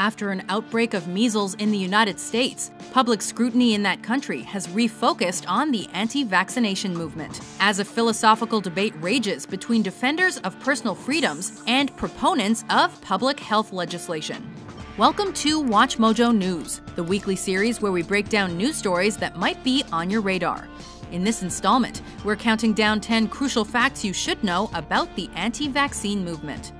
After an outbreak of measles in the United States, public scrutiny in that country has refocused on the anti-vaccination movement, as a philosophical debate rages between defenders of personal freedoms and proponents of public health legislation. Welcome to WatchMojo News, the weekly series where we break down news stories that might be on your radar. In this installment, we're counting down 10 crucial facts you should know about the anti-vaccine movement.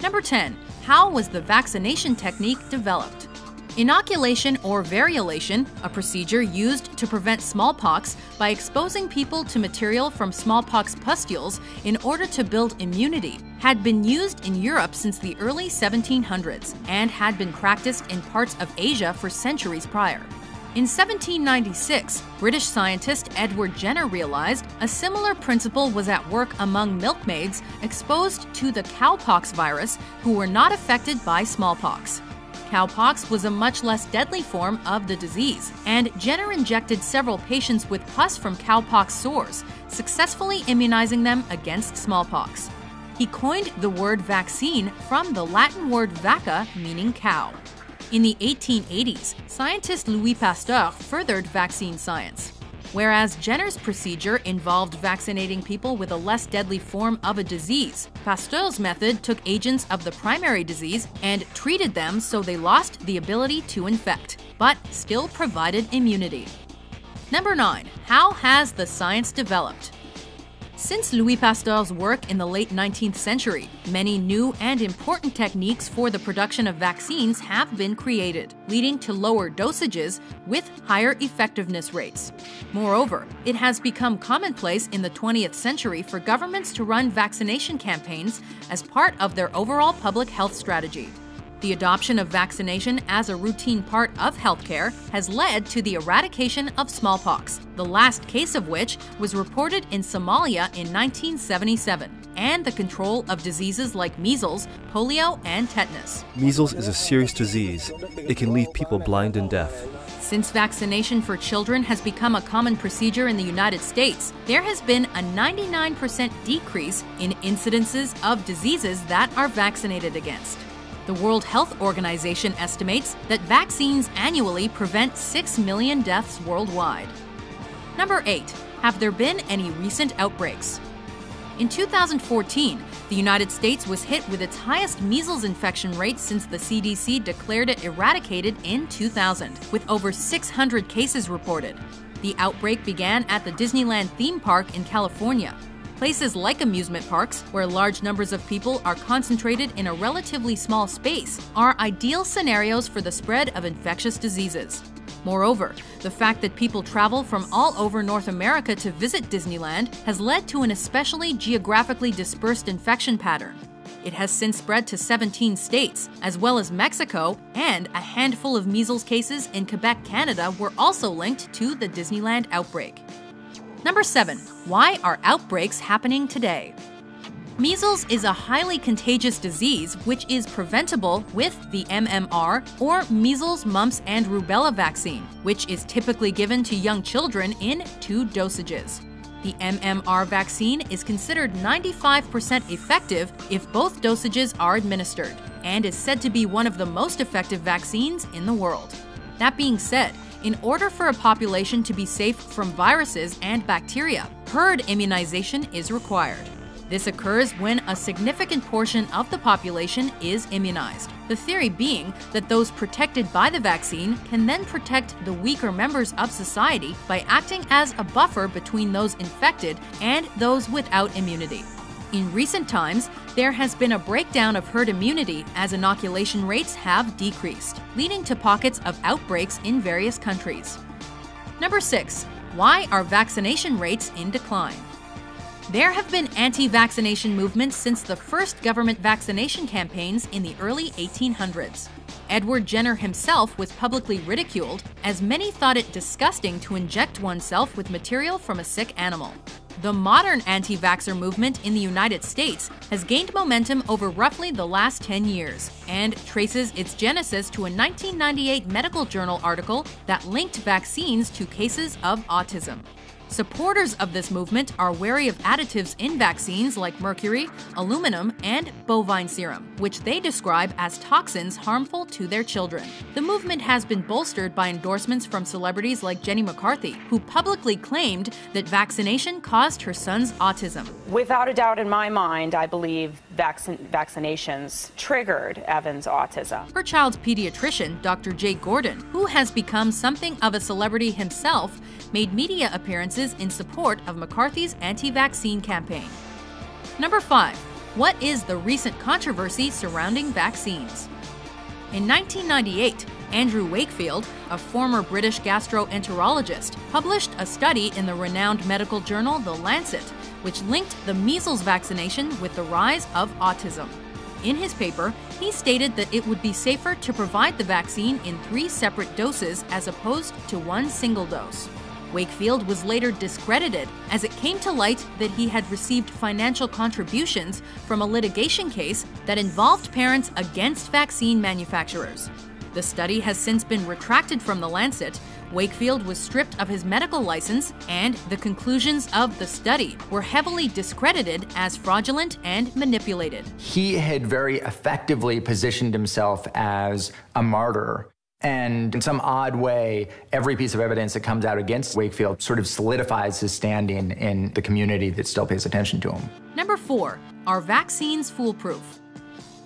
Number 10. How was the vaccination technique developed? Inoculation or variolation, a procedure used to prevent smallpox by exposing people to material from smallpox pustules in order to build immunity, had been used in Europe since the early 1700s and had been practiced in parts of Asia for centuries prior. In 1796, British scientist Edward Jenner realized a similar principle was at work among milkmaids exposed to the cowpox virus who were not affected by smallpox. Cowpox was a much less deadly form of the disease, and Jenner injected several patients with pus from cowpox sores, successfully immunizing them against smallpox. He coined the word vaccine from the Latin word vacca, meaning cow. In the 1880s, scientist Louis Pasteur furthered vaccine science. Whereas Jenner's procedure involved vaccinating people with a less deadly form of a disease, Pasteur's method took agents of the primary disease and treated them so they lost the ability to infect, but still provided immunity. Number 9. How has the science developed? Since Louis Pasteur's work in the late 19th century, many new and important techniques for the production of vaccines have been created, leading to lower dosages with higher effectiveness rates. Moreover, it has become commonplace in the 20th century for governments to run vaccination campaigns as part of their overall public health strategy. The adoption of vaccination as a routine part of healthcare has led to the eradication of smallpox, the last case of which was reported in Somalia in 1977, and the control of diseases like measles, polio, and tetanus. Measles is a serious disease. It can leave people blind and deaf. Since vaccination for children has become a common procedure in the United States, there has been a 99% decrease in incidences of diseases that are vaccinated against. The World Health Organization estimates that vaccines annually prevent 6 million deaths worldwide. Number 8. Have there been any recent outbreaks? In 2014, the United States was hit with its highest measles infection rate since the CDC declared it eradicated in 2000, with over 600 cases reported. The outbreak began at the Disneyland theme park in California. Places like amusement parks, where large numbers of people are concentrated in a relatively small space, are ideal scenarios for the spread of infectious diseases. Moreover, the fact that people travel from all over North America to visit Disneyland has led to an especially geographically dispersed infection pattern. It has since spread to 17 states, as well as Mexico, and a handful of measles cases in Quebec, Canada were also linked to the Disneyland outbreak. Number 7. Why are outbreaks happening today? Measles is a highly contagious disease which is preventable with the MMR, or measles, mumps, and rubella vaccine, which is typically given to young children in 2 dosages. The MMR vaccine is considered 95% effective if both dosages are administered, and is said to be one of the most effective vaccines in the world. That being said, in order for a population to be safe from viruses and bacteria, herd immunization is required. This occurs when a significant portion of the population is immunized, the theory being that those protected by the vaccine can then protect the weaker members of society by acting as a buffer between those infected and those without immunity. In recent times, there has been a breakdown of herd immunity as inoculation rates have decreased, leading to pockets of outbreaks in various countries. Number 6. Why are vaccination rates in decline? There have been anti-vaccination movements since the first government vaccination campaigns in the early 1800s. Edward Jenner himself was publicly ridiculed, as many thought it disgusting to inject oneself with material from a sick animal. The modern anti-vaxxer movement in the United States has gained momentum over roughly the last 10 years and traces its genesis to a 1998 medical journal article that linked vaccines to cases of autism. Supporters of this movement are wary of additives in vaccines like mercury, aluminum, and bovine serum, which they describe as toxins harmful to their children. The movement has been bolstered by endorsements from celebrities like Jenny McCarthy, who publicly claimed that vaccination caused her son's autism. Without a doubt in my mind, I believe vaccinations triggered Evan's autism. Her child's pediatrician, Dr. Jay Gordon, who has become something of a celebrity himself, made media appearances in support of McCarthy's anti-vaccine campaign. Number 5. What is the recent controversy surrounding vaccines? In 1998, Andrew Wakefield, a former British gastroenterologist, published a study in the renowned medical journal The Lancet, which linked the measles vaccination with the rise of autism. In his paper, he stated that it would be safer to provide the vaccine in 3 separate doses as opposed to 1 single dose. Wakefield was later discredited as it came to light that he had received financial contributions from a litigation case that involved parents against vaccine manufacturers. The study has since been retracted from The Lancet. Wakefield was stripped of his medical license, and the conclusions of the study were heavily discredited as fraudulent and manipulated. He had very effectively positioned himself as a martyr. And in some odd way, every piece of evidence that comes out against Wakefield sort of solidifies his standing in the community that still pays attention to him. Number 4. Are vaccines foolproof?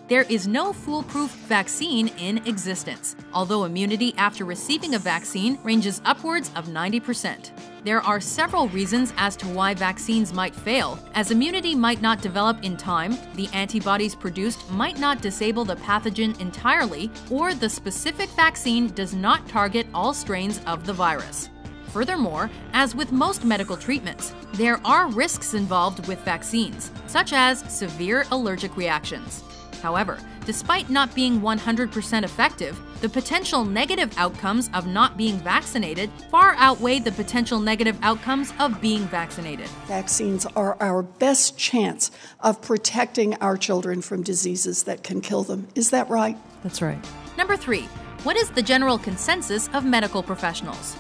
There is no foolproof vaccine in existence, although immunity after receiving a vaccine ranges upwards of 90%. There are several reasons as to why vaccines might fail, as immunity might not develop in time, the antibodies produced might not disable the pathogen entirely, or the specific vaccine does not target all strains of the virus. Furthermore, as with most medical treatments, there are risks involved with vaccines, such as severe allergic reactions. However, despite not being 100% effective, the potential negative outcomes of not being vaccinated far outweigh the potential negative outcomes of being vaccinated. Vaccines are our best chance of protecting our children from diseases that can kill them. Is that right? That's right. Number 3. What is the general consensus of medical professionals?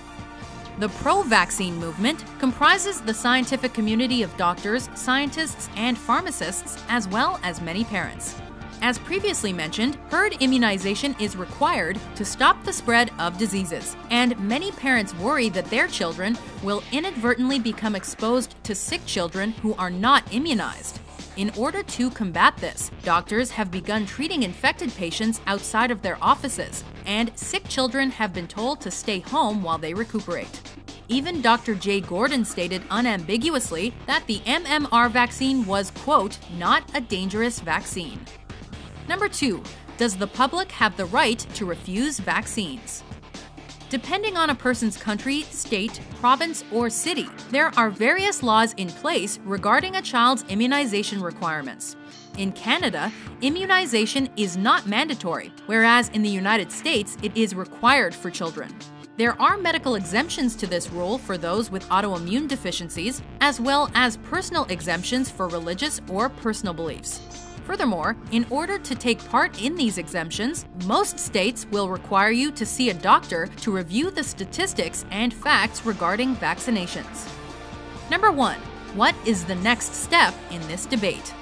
The pro-vaccine movement comprises the scientific community of doctors, scientists, and pharmacists, as well as many parents. As previously mentioned, herd immunization is required to stop the spread of diseases, and many parents worry that their children will inadvertently become exposed to sick children who are not immunized. In order to combat this, doctors have begun treating infected patients outside of their offices, and sick children have been told to stay home while they recuperate. Even Dr. Jay Gordon stated unambiguously that the MMR vaccine was, quote, not a dangerous vaccine. Number 2. Does the public have the right to refuse vaccines? Depending on a person's country, state, province, or city, there are various laws in place regarding a child's immunization requirements. In Canada, immunization is not mandatory, whereas in the United States, it is required for children. There are medical exemptions to this rule for those with autoimmune deficiencies, as well as personal exemptions for religious or personal beliefs. Furthermore, in order to take part in these exemptions, most states will require you to see a doctor to review the statistics and facts regarding vaccinations. Number 1. What is the next step in this debate?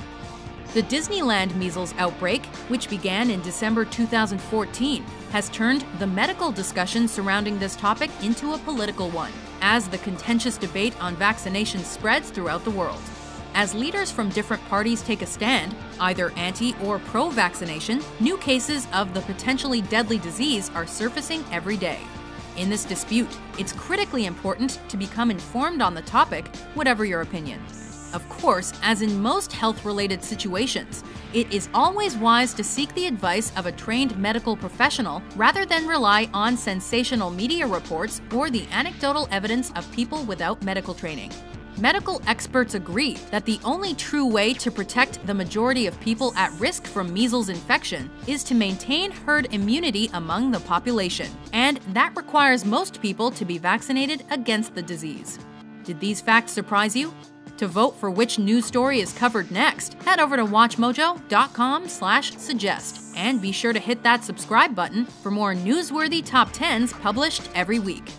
The Disneyland measles outbreak, which began in December 2014, has turned the medical discussion surrounding this topic into a political one, as the contentious debate on vaccination spreads throughout the world. As leaders from different parties take a stand, either anti or pro-vaccination, new cases of the potentially deadly disease are surfacing every day. In this dispute, it's critically important to become informed on the topic, whatever your opinion. Of course, as in most health-related situations, it is always wise to seek the advice of a trained medical professional rather than rely on sensational media reports or the anecdotal evidence of people without medical training. Medical experts agree that the only true way to protect the majority of people at risk from measles infection is to maintain herd immunity among the population, and that requires most people to be vaccinated against the disease. Did these facts surprise you? To vote for which news story is covered next, head over to watchmojo.com/suggest and be sure to hit that subscribe button for more newsworthy top 10s published every week.